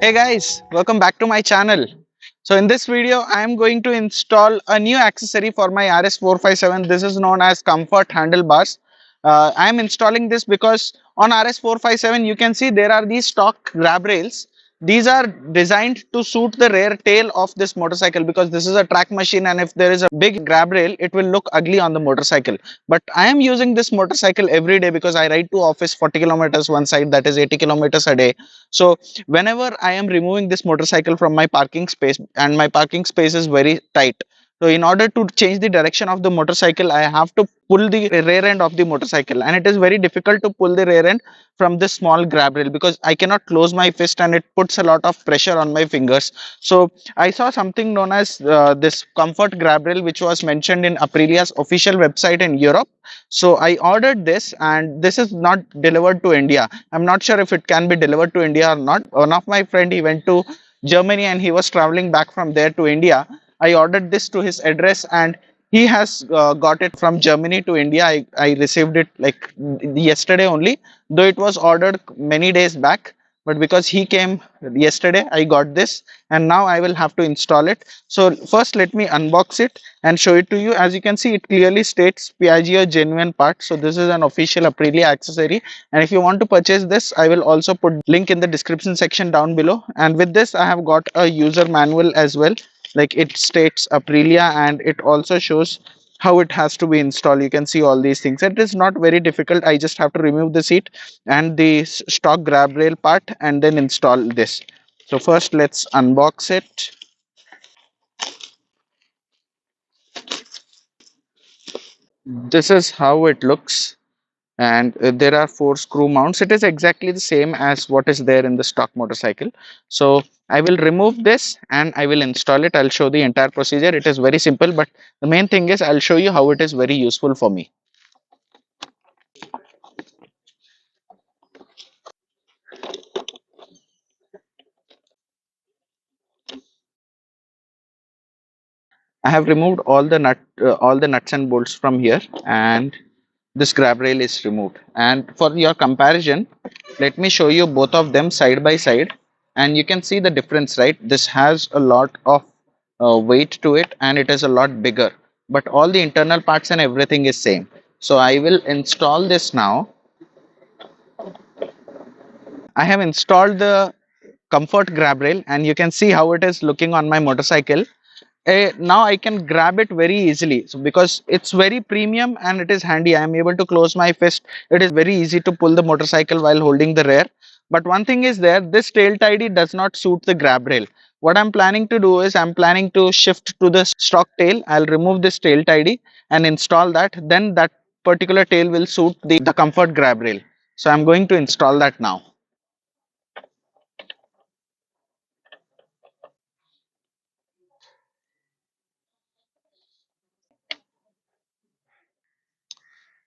Hey guys, welcome back to my channel. So in this video, I am going to install a new accessory for my RS457. This is known as comfort handlebars. I am installing this because on RS457 you can see there are these stock grab rails. These are designed to suit the rear tail of this motorcycle because this is a track machine, and if there is a big grab rail, it will look ugly on the motorcycle. But I am using this motorcycle every day because I ride to office 40 kilometers one side, that is 80 kilometers a day. So whenever I am removing this motorcycle from my parking space, and my parking space is very tight, so in order to change the direction of the motorcycle, I have to pull the rear end of the motorcycle, and it is very difficult to pull the rear end from this small grab rail because I cannot close my fist and it puts a lot of pressure on my fingers. So I saw something known as this comfort grab rail, which was mentioned in Aprilia's official website in Europe. So I ordered this, and this is not delivered to India. I'm not sure if it can be delivered to India or not. One of my friend, he went to Germany and he was traveling back from there to India. I ordered this to his address, and he has got it from Germany to India. I received it like yesterday only, though it was ordered many days back. But because he came yesterday, I got this, and now I will have to install it. So first, let me unbox it and show it to you. As you can see, it clearly states Piaggio genuine part. So this is an official Aprilia accessory, and if you want to purchase this, I will also put link in the description section down below. And with this, I have got a user manual as well. Like, it states Aprilia, and it also shows how it has to be installed. You can see all these things. It is not very difficult. I just have to remove the seat and the stock grab rail part and then install this. So first, let's unbox it. This is how it looks, and there are 4 screw mounts. It is exactly the same as what is there in the stock motorcycle. So I will remove this and I will install it. I'll show the entire procedure. It is very simple, but the main thing is I'll show you how it is very useful for me. I have removed all the nuts and bolts from here, and this grab rail is removed. And for your comparison, let me show you both of them side by side, and you can see the difference, right? This has a lot of weight to it, and it is a lot bigger, but all the internal parts and everything is same. So I will install this now. I have installed the comfort grab rail, and you can see how it is looking on my motorcycle. Now I can grab it very easily, so because it's very premium and it is handy, I am able to close my fist. It is very easy to pull the motorcycle while holding the rear. But one thing is there, this tail tidy does not suit the grab rail. What I'm planning to do is I'm planning to shift to the stock tail. I'll remove this tail tidy and install that. Then that particular tail will suit the comfort grab rail. So I'm going to install that now.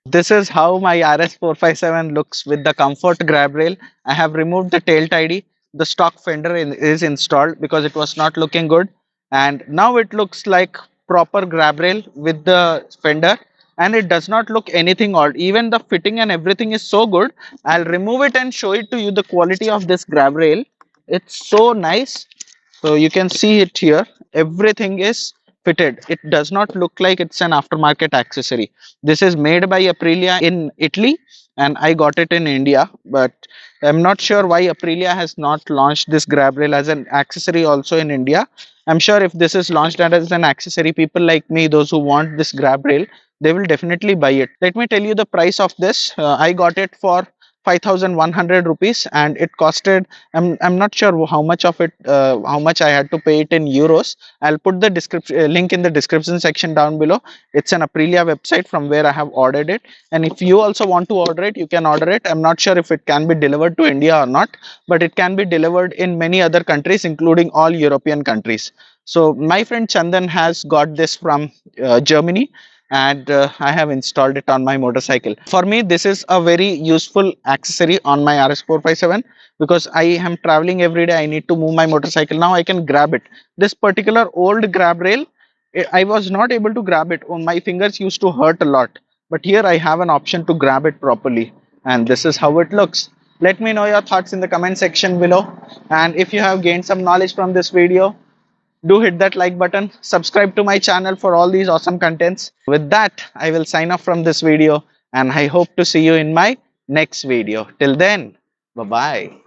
This is how my RS457 looks with the comfort grab rail. I have removed the tail tidy. The stock fender is installed because it was not looking good. And now it looks like proper grab rail with the fender, and it does not look anything odd. Even the fitting and everything is so good. I'll remove it and show it to you, the quality of this grab rail. It's so nice. So you can see it here. Everything is fitted. It does not look like it's an aftermarket accessory. This is made by Aprilia in Italy, and I got it in India. But I'm not sure why Aprilia has not launched this grab rail as an accessory also in India. I'm sure if this is launched as an accessory, people like me, those who want this grab rail, they will definitely buy it. Let me tell you the price of this. I got it for 5,100 rupees, and it costed, I'm not sure how much of it, how much I had to pay it in euros. I'll put the description link in the description section down below. It's an Aprilia website from where I have ordered it, and if you also want to order it, you can order it. I'm not sure if it can be delivered to India or not, but it can be delivered in many other countries, including all European countries. So my friend Chandan has got this from Germany, and I have installed it on my motorcycle. For me, this is a very useful accessory on my RS457 because I am traveling every day. I need to move my motorcycle. Now I can grab it. This particular old grab rail, I was not able to grab it. Oh, my fingers used to hurt a lot. But here I have an option to grab it properly, and this is how it looks. Let me know your thoughts in the comment section below. And if you have gained some knowledge from this video, do hit that like button, subscribe to my channel for all these awesome contents. With that, I will sign off from this video and I hope to see you in my next video. Till then, bye bye.